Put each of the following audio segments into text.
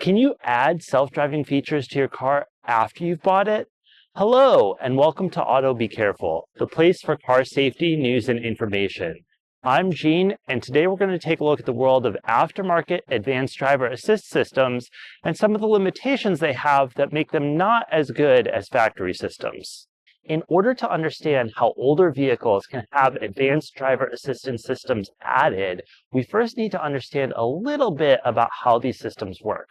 Can you add self-driving features to your car after you've bought it? Hello, and welcome to Auto Be Careful, the place for car safety, news, and information. I'm Gene, and today we're going to take a look at the world of aftermarket advanced driver assist systems and some of the limitations they have that make them not as good as factory systems. In order to understand how older vehicles can have advanced driver assistance systems added, we first need to understand a little bit about how these systems work.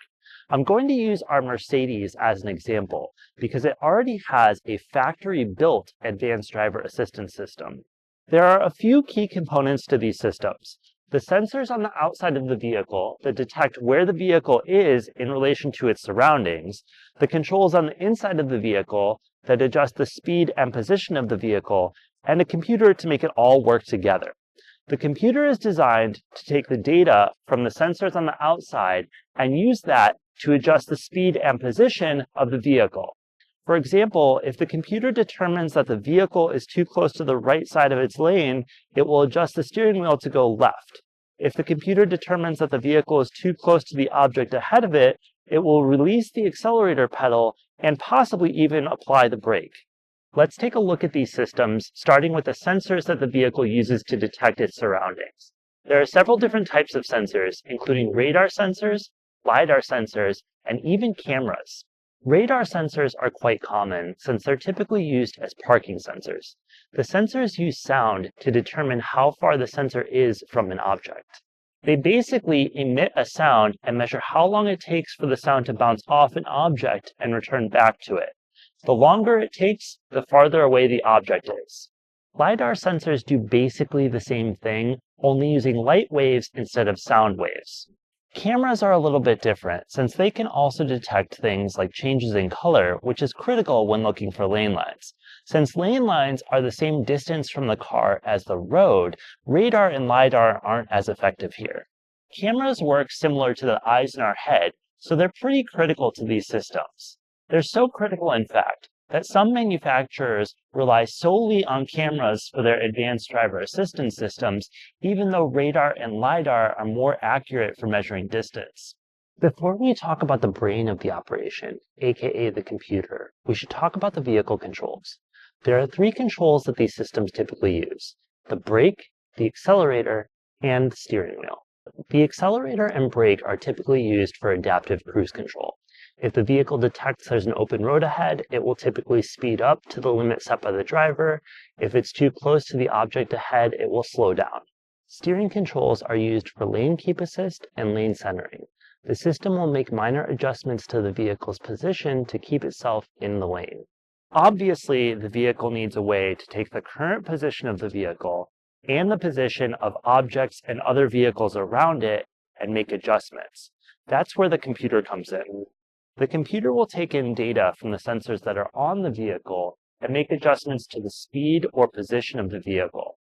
I'm going to use our Mercedes as an example because it already has a factory-built advanced driver assistance system. There are a few key components to these systems. The sensors on the outside of the vehicle that detect where the vehicle is in relation to its surroundings, the controls on the inside of the vehicle that adjust the speed and position of the vehicle, and a computer to make it all work together. The computer is designed to take the data from the sensors on the outside and use that to adjust the speed and position of the vehicle. For example, if the computer determines that the vehicle is too close to the right side of its lane, it will adjust the steering wheel to go left. If the computer determines that the vehicle is too close to the object ahead of it, it will release the accelerator pedal and possibly even apply the brake. Let's take a look at these systems, starting with the sensors that the vehicle uses to detect its surroundings. There are several different types of sensors, including radar sensors, LiDAR sensors, and even cameras. Radar sensors are quite common since they're typically used as parking sensors. The sensors use sound to determine how far the sensor is from an object. They basically emit a sound and measure how long it takes for the sound to bounce off an object and return back to it. The longer it takes, the farther away the object is. LiDAR sensors do basically the same thing, only using light waves instead of sound waves. Cameras are a little bit different since they can also detect things like changes in color, which is critical when looking for lane lines. Since lane lines are the same distance from the car as the road, radar and LiDAR aren't as effective here. Cameras work similar to the eyes in our head, so they're pretty critical to these systems. They're so critical, in fact, that some manufacturers rely solely on cameras for their advanced driver assistance systems, even though radar and LiDAR are more accurate for measuring distance. Before we talk about the brain of the operation, aka the computer, we should talk about the vehicle controls. There are three controls that these systems typically use: the brake, the accelerator, and the steering wheel. The accelerator and brake are typically used for adaptive cruise control. If the vehicle detects there's an open road ahead, it will typically speed up to the limit set by the driver. If it's too close to the object ahead, it will slow down. Steering controls are used for lane keep assist and lane centering. The system will make minor adjustments to the vehicle's position to keep itself in the lane. Obviously, the vehicle needs a way to take the current position of the vehicle and the position of objects and other vehicles around it and make adjustments. That's where the computer comes in. The computer will take in data from the sensors that are on the vehicle and make adjustments to the speed or position of the vehicle.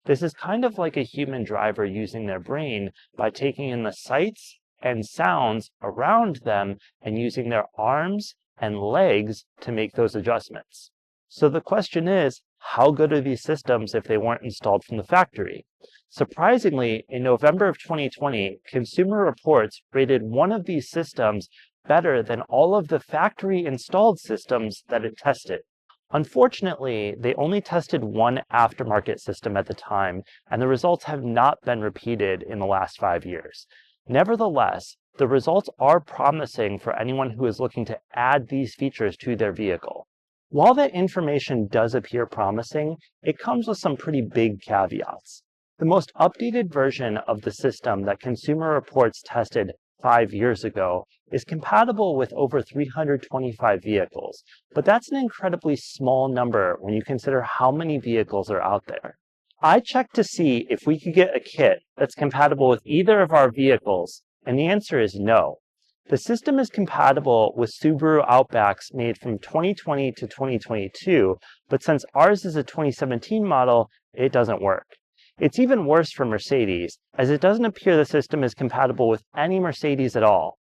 This is kind of like a human driver using their brain by taking in the sights and sounds around them and using their arms and legs to make those adjustments. So the question is, how good are these systems if they weren't installed from the factory? Surprisingly, in November of 2020, Consumer Reports rated one of these systems better than all of the factory-installed systems that it tested. Unfortunately, they only tested one aftermarket system at the time, and the results have not been repeated in the last 5 years. Nevertheless, the results are promising for anyone who is looking to add these features to their vehicle. While that information does appear promising, it comes with some pretty big caveats. The most updated version of the system that Consumer Reports tested 5 years ago is compatible with over 325 vehicles, but that's an incredibly small number when you consider how many vehicles are out there. I checked to see if we could get a kit that's compatible with either of our vehicles, and the answer is no. The system is compatible with Subaru Outbacks made from 2020 to 2022, but since ours is a 2017 model, it doesn't work. It's even worse for Mercedes, as it doesn't appear the system is compatible with any Mercedes at all.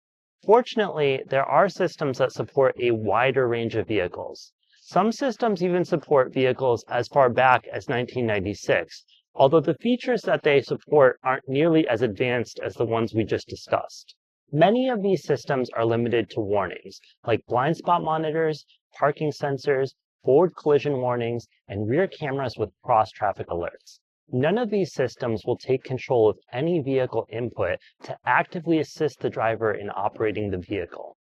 Fortunately, there are systems that support a wider range of vehicles. Some systems even support vehicles as far back as 1996, although the features that they support aren't nearly as advanced as the ones we just discussed. Many of these systems are limited to warnings, like blind spot monitors, parking sensors, forward collision warnings, and rear cameras with cross-traffic alerts. None of these systems will take control of any vehicle input to actively assist the driver in operating the vehicle.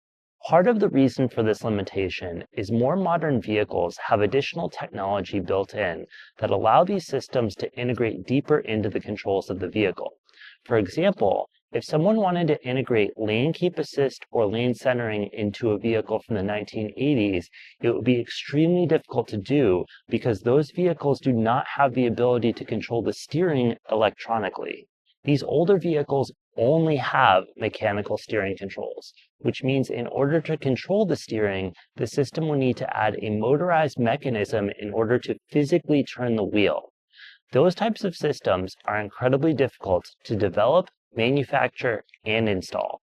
Part of the reason for this limitation is more modern vehicles have additional technology built in that allow these systems to integrate deeper into the controls of the vehicle. For example, if someone wanted to integrate lane keep assist or lane centering into a vehicle from the 1980s, it would be extremely difficult to do because those vehicles do not have the ability to control the steering electronically. These older vehicles only have mechanical steering controls, which means in order to control the steering, the system will need to add a motorized mechanism in order to physically turn the wheel. Those types of systems are incredibly difficult to develop, manufacture, and install.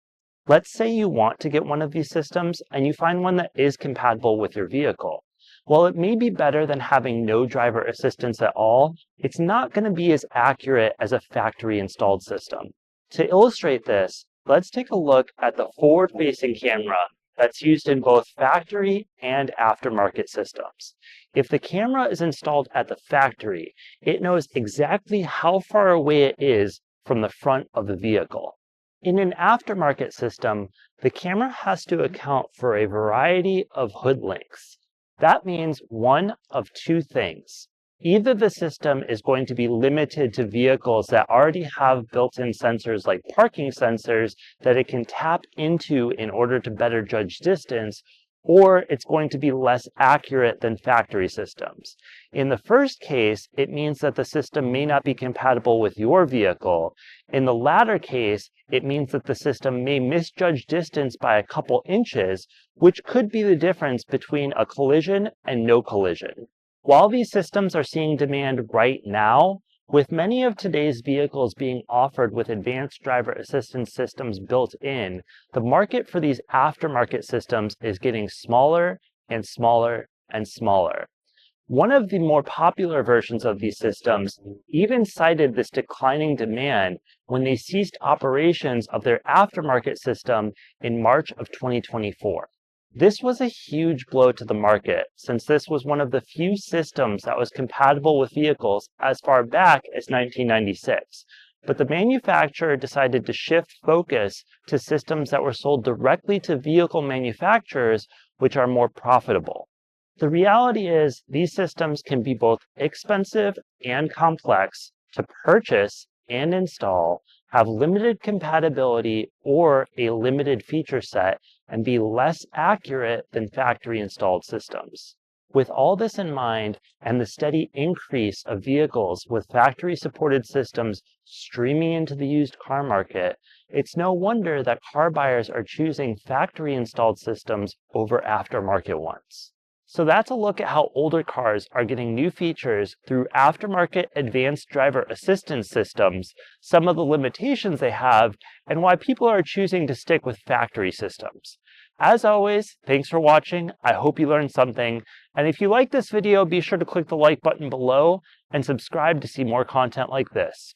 Let's say you want to get one of these systems and you find one that is compatible with your vehicle. While it may be better than having no driver assistance at all, it's not going to be as accurate as a factory installed system. To illustrate this, let's take a look at the forward-facing camera that's used in both factory and aftermarket systems. If the camera is installed at the factory, it knows exactly how far away it is from the front of the vehicle. In an aftermarket system, the camera has to account for a variety of hood lengths. That means one of two things. Either the system is going to be limited to vehicles that already have built-in sensors like parking sensors that it can tap into in order to better judge distance, or it's going to be less accurate than factory systems. In the first case, it means that the system may not be compatible with your vehicle. In the latter case, it means that the system may misjudge distance by a couple inches, which could be the difference between a collision and no collision. While these systems are seeing demand right now, with many of today's vehicles being offered with advanced driver assistance systems built in, the market for these aftermarket systems is getting smaller and smaller and smaller. One of the more popular versions of these systems even cited this declining demand when they ceased operations of their aftermarket system in March of 2024. This was a huge blow to the market, since this was one of the few systems that was compatible with vehicles as far back as 1996. But the manufacturer decided to shift focus to systems that were sold directly to vehicle manufacturers, which are more profitable. The reality is, these systems can be both expensive and complex to purchase and install, have limited compatibility or a limited feature set, and be less accurate than factory installed systems. With all this in mind, and the steady increase of vehicles with factory supported systems streaming into the used car market, it's no wonder that car buyers are choosing factory installed systems over aftermarket ones. So that's a look at how older cars are getting new features through aftermarket advanced driver assistance systems, some of the limitations they have, and why people are choosing to stick with factory systems. As always, thanks for watching. I hope you learned something. And if you like this video, be sure to click the like button below and subscribe to see more content like this.